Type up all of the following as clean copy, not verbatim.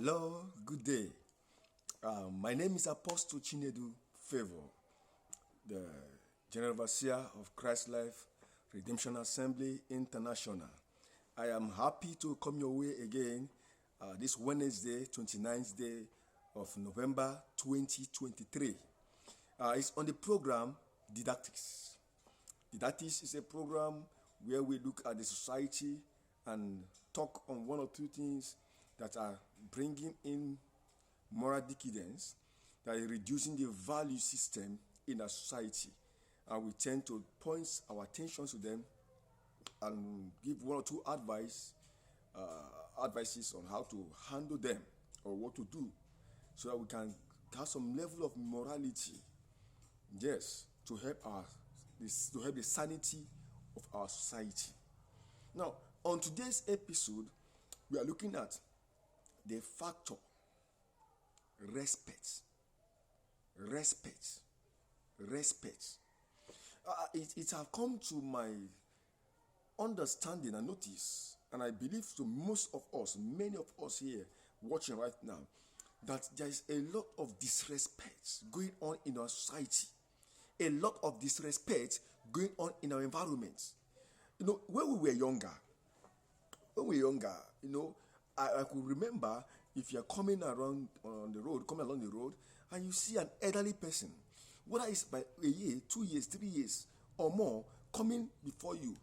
Hello, good day. My name is Apostle Chinedu Favor, the General Overseer of Christ Life Redemption Assembly International. I am happy to come your way again this Wednesday, 29th day of November 2023. It's on the program Didactics. Didactics is a program where we look at the society and talk on one or two things that are bringing in moral decadence, that is reducing the value system in our society. And we tend to point our attention to them and give one or two advices on how to handle them or what to do so that we can have some level of morality, yes, to help the sanity of our society. Now, on today's episode, we are looking at the factor respect. It have come to my understanding and notice, and I believe to most of us, many of us here watching right now, that there is a lot of disrespect going on in our society, a lot of disrespect going on in our environment. When we were younger, I could remember, if you're coming along the road, and you see an elderly person, whether it's by a year, 2 years, 3 years, or more, coming before you,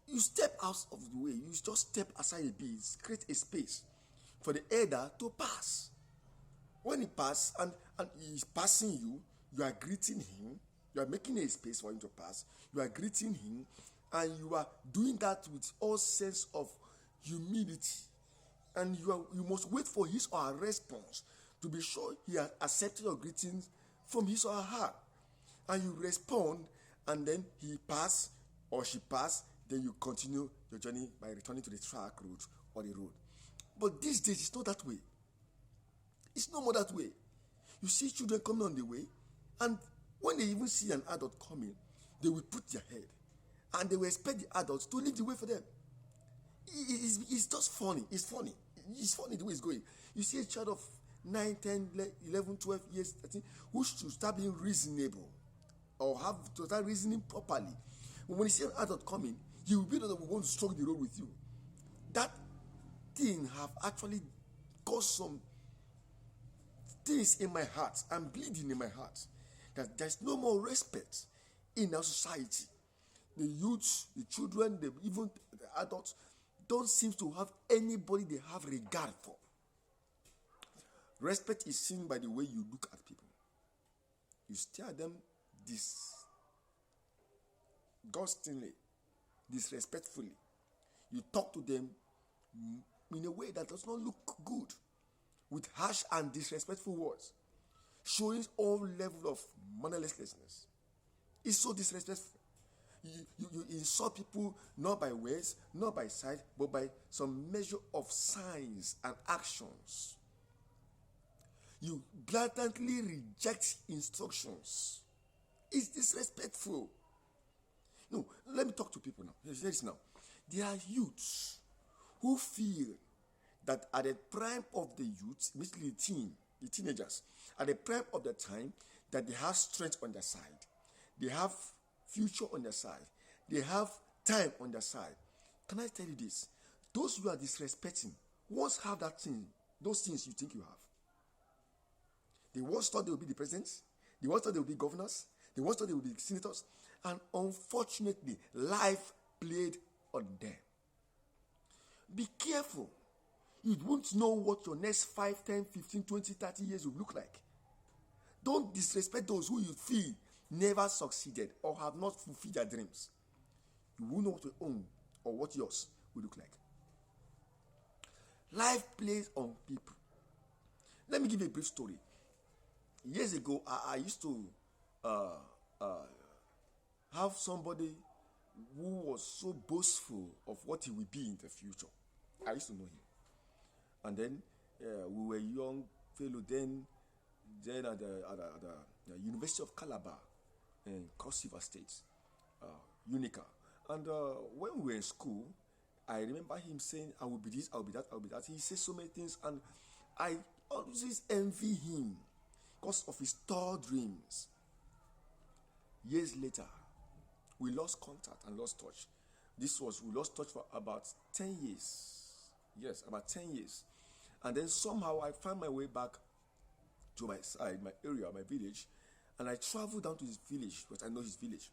you step out of the way. You just step aside a bit, create a space for the elder to pass. When he passes and he's passing you, you are greeting him. You are making a space for him to pass. You are greeting him, and you are doing that with all sense of humility. And you must wait for his or her response to be sure he has accepted your greetings from his or her heart. And you respond, and then he pass or she pass, then you continue your journey by returning to the track road or the road. But these days, it's not that way. It's no more that way. You see children coming on the way, and when they even see an adult coming, they will put their head, and they will expect the adults to lead the way for them. It's just funny. It's funny the way it's going. You see a child of 9, 10, 11, 12 years, 13, who should start being reasonable or have to start reasoning properly. When you see an adult coming, he will be the one who wants to stroke the road with you. That thing have actually caused some things in my heart. I'm bleeding in my heart that there's no more respect in our society. The youth, the children, even the adults don't seem to have anybody they have regard for. Respect is seen by the way you look at people. You stare at them disgustingly, disrespectfully. You talk to them in a way that does not look good, with harsh and disrespectful words, showing all level of mannerlessness. It's so disrespectful. You insult people not by words, not by sight, but by some measure of signs and actions. You blatantly reject instructions. It's disrespectful. No, let me talk to people now. Hear this now. There are youths who feel that at the prime of the youth, basically the teenagers, at the prime of the time, that they have strength on their side. They have future on their side. They have time on their side. Can I tell you this? Those who are disrespecting once have that thing, those things you think you have. They once thought they would be the presidents. They once thought they would be governors. They once thought they would be senators. And unfortunately, life played on them. Be careful. You won't know what your next 5, 10, 15, 20, 30 years will look like. Don't disrespect those who you feel never succeeded or have not fulfilled their dreams. You won't know what you own or what yours will look like. Life plays on people. Let me give you a brief story. Years ago, I used to have somebody who was so boastful of what he will be in the future. I used to know him. And then we were young fellow then at the University of Calabar in Cross River State, Unica. And when we were in school, I remember him saying, I will be this, I will be that, I will be that. He said so many things, and I always envy him because of his tall dreams. Years later, we lost contact and lost touch. We lost touch for about 10 years. Yes, about 10 years. And then somehow I found my way back to my side, my area, my village, and I traveled down to his village, because I know his village,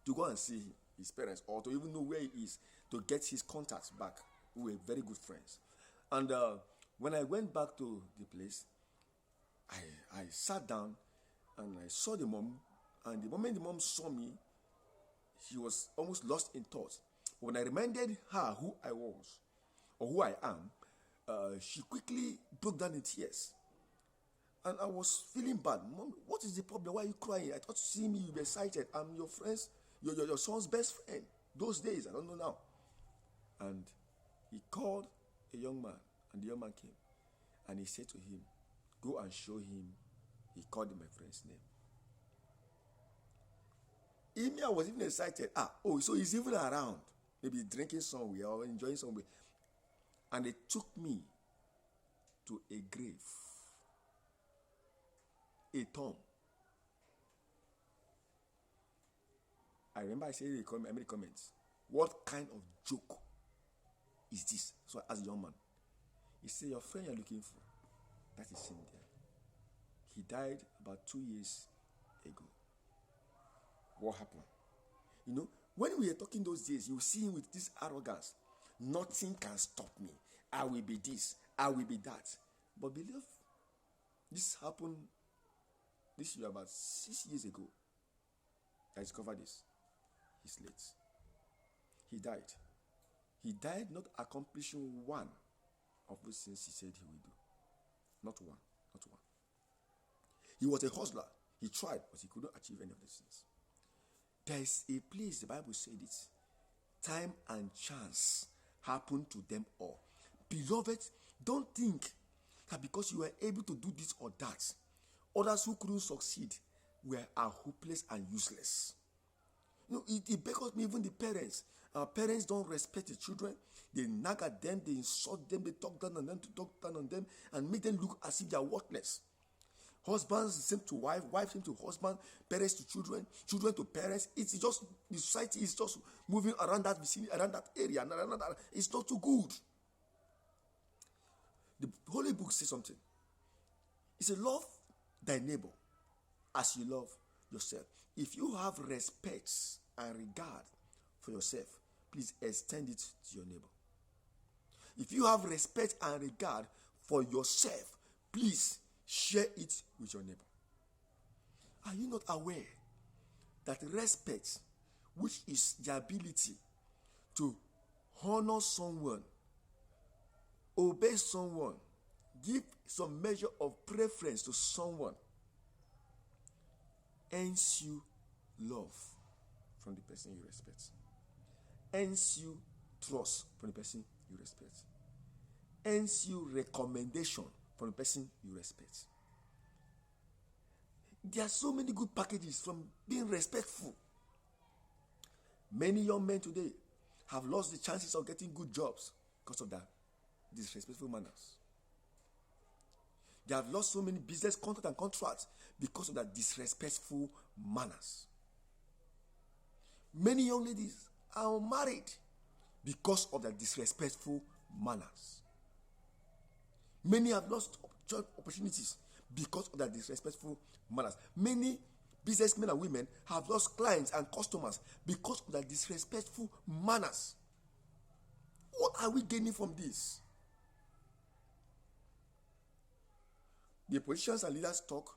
to go and see his parents, or to even know where he is, to get his contacts back. We were very good friends. And when I went back to the place, I sat down and I saw the mom, and the moment the mom saw me, she was almost lost in thought. When I reminded her who I was, or who I am, she quickly broke down in tears. And I was feeling bad. Mom, what is the problem? Why are you crying? I thought to see me, you were excited. I'm your friend's, your son's best friend. Those days, I don't know now. And he called a young man, and the young man came. And he said to him, go and show him. He called my friend's name. I was even excited. So he's even around. Maybe drinking somewhere or enjoying somewhere. And they took me to a grave, a tomb. I remember I made comments. What kind of joke is this? So I asked the young man. He said, your friend you're looking for, that is him there. He died about 2 years ago. What happened? When we were talking those days, you see him with this arrogance. Nothing can stop me. I will be this. I will be that. But believe, this happened this year about 6 years ago. I discovered this. He's late. He died. He died not accomplishing one of those things he said he would do. Not one. Not one. He was a hustler. He tried, but he couldn't achieve any of these things. There is a place, the Bible said it, time and chance happen to them all. Beloved, don't think that because you were able to do this or that, others who couldn't succeed are hopeless and useless. It beckons me, even the parents. Our parents don't respect the children. They nag at them, they insult them, they talk down on them, and make them look as if they are worthless. Husbands same to wife, wife same to husband, parents to children, children to parents. It's just, the society is just moving around that vicinity, around that area, and around that. It's not too good. The Holy Book says something. It says, love thy neighbor as you love yourself. If you have respect and regard for yourself, please extend it to your neighbor. If you have respect and regard for yourself, please share it with your neighbor. Are you not aware that respect, which is the ability to honor someone, obey someone, give some measure of preference to someone, earns you love from the person you respect, earns you trust from the person you respect, earns you recommendation from the person you respect. There are so many good packages from being respectful. Many young men today have lost the chances of getting good jobs because of their disrespectful manners. They have lost so many business contracts and contracts because of their disrespectful manners. Many young ladies are unmarried because of their disrespectful manners. Many have lost job opportunities because of their disrespectful manners. Many businessmen and women have lost clients and customers because of their disrespectful manners. What are we gaining from this? The politicians and leaders talk,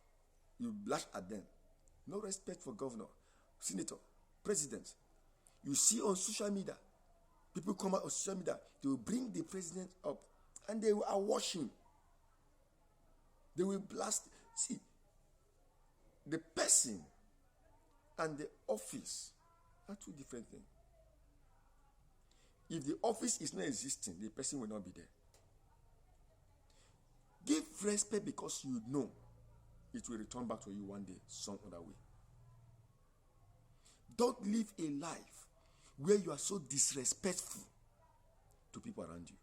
you blush at them. No respect for governor, senator, president. You see on social media, people come out on social media, they will bring the president up and they are watching. They will blast. See, the person and the office are two different things. If the office is not existing, the person will not be there. Give respect because you know it will return back to you one day, some other way. Don't live a life where you are so disrespectful to people around you.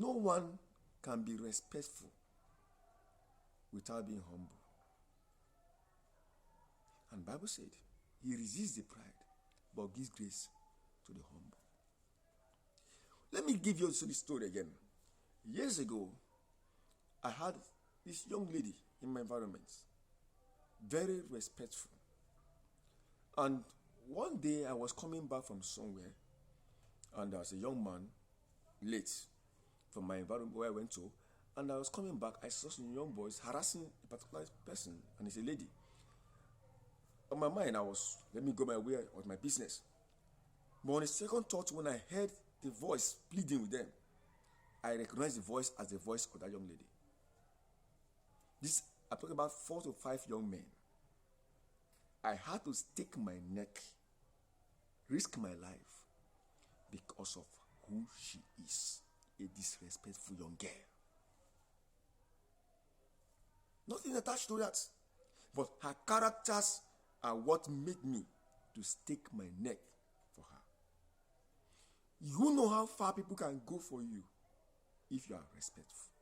No one can be respectful without being humble. And the Bible said, he resists the pride, but gives grace to the humble. Let me give you this story again. Years ago, I had this young lady in my environment, very respectful. And one day I was coming back from somewhere, and there was a young man late from my environment where I went to, and I was coming back. I saw some young boys harassing a particular person, and it's a lady. On my mind, let me go my way of my business. But on a second thought, when I heard the voice pleading with them, I recognized the voice as the voice of that young lady. I'm talking about 4 to 5 young men. I had to stake my neck, risk my life, because of who she is, a disrespectful young girl. Nothing attached to that, but her characters are what made me to stake my neck for her. You know how far people can go for you if you are respectful.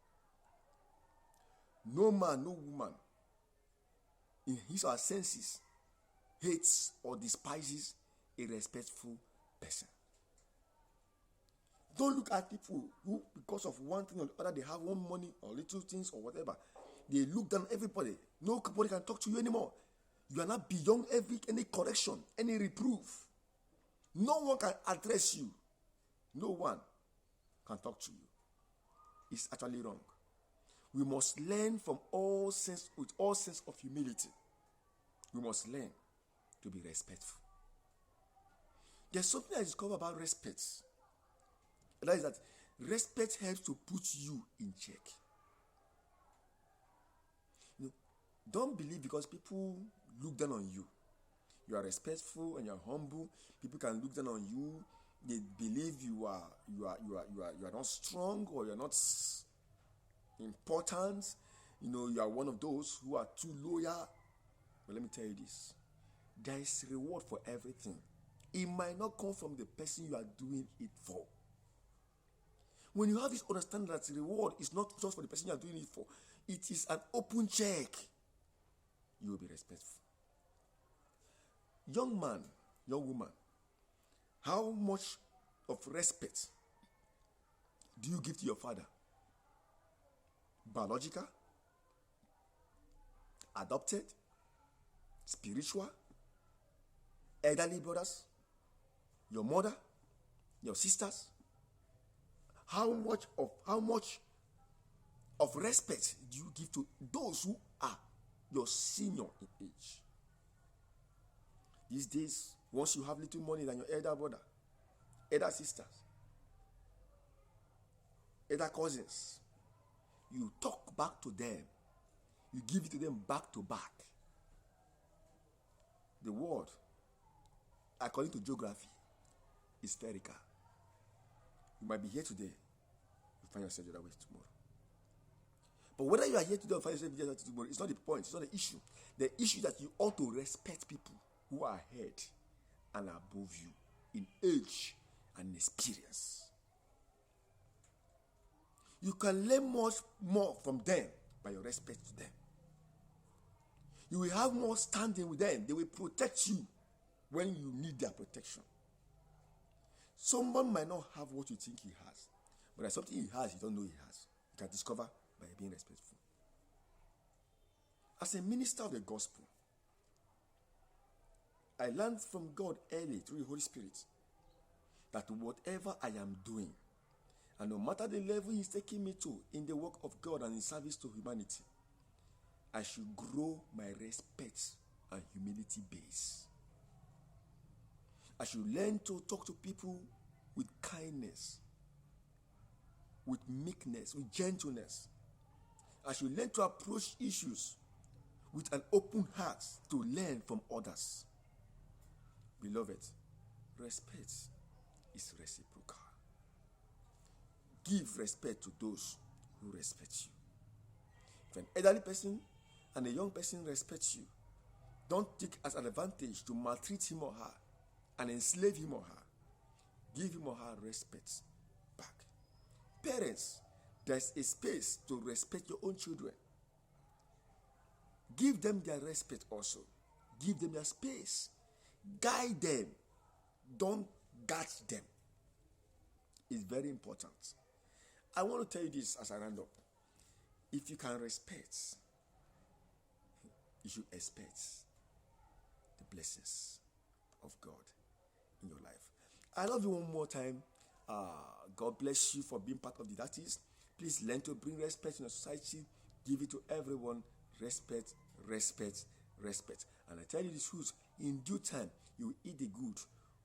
No man, no woman in his or her senses hates or despises a respectful person. Don't look at people who, because of one thing or the other, they have one money or little things or whatever. They look down everybody. Nobody can talk to you anymore. You are not beyond any correction, any reproof. No one can address you. No one can talk to you. It's actually wrong. We must learn with all sense of humility. We must learn to be respectful. There's something I discovered about respect. And that is that respect helps to put you in check. Don't believe because people look down on you. You are respectful and you are humble. People can look down on you. They believe you are not strong, or you are not important. You are one of those who are too loyal. But let me tell you this: there is reward for everything. It might not come from the person you are doing it for. When you have this understanding that the reward is not just for the person you are doing it for, it is an open check. You will be respectful. Young man, young woman, how much of respect do you give to your father? Biological, adopted, spiritual, elderly brothers, your mother, your sisters? How much of respect do you give to those who are your senior in age? These days, once you have little money than your elder brother, elder sisters, elder cousins, you talk back to them. You give it to them back to back. The world, according to geography, is spherical. You might be here today, you find yourself the other way tomorrow. But whether you are here today or find yourself the other way tomorrow, it's not the point, it's not the issue. The issue is that you ought to respect people who are ahead and above you in age and experience. You can learn much more from them by your respect to them. You will have more standing with them. They will protect you when you need their protection. Someone might not have what you think he has, but there's something he has you don't know he has. You can discover by being respectful. As a minister of the gospel, I learned from God early through the Holy Spirit that whatever I am doing, and no matter the level He's taking me to in the work of God and in service to humanity, I should grow my respect and humility base. I should learn to talk to people with kindness, with meekness, with gentleness. I should learn to approach issues with an open heart to learn from others. Beloved, respect is reciprocal. Give respect to those who respect you. If an elderly person and a young person respect you, don't take as an advantage to maltreat him or her and enslave him or her. Give him or her respect back. Parents, there's a space to respect your own children. Give them their respect also. Give them their space. Guide them. Don't guard them. It's very important. I want to tell you this as I round up. If you can respect, you should expect the blessings of God in your life. I love you one more time. God bless you for being part of Didactics. Please learn to bring respect in your society. Give it to everyone. Respect, respect, respect. And I tell you the truth, in due time, you will eat the good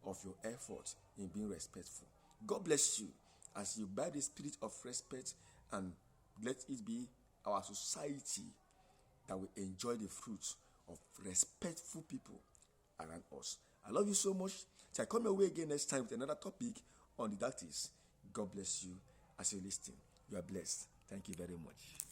of your effort in being respectful. God bless you as you bear the spirit of respect, and let it be our society that will enjoy the fruits of respectful people around us. I love you so much. So I come your way again next time with another topic on Didactics. God bless you as you listen. You are blessed. Thank you very much.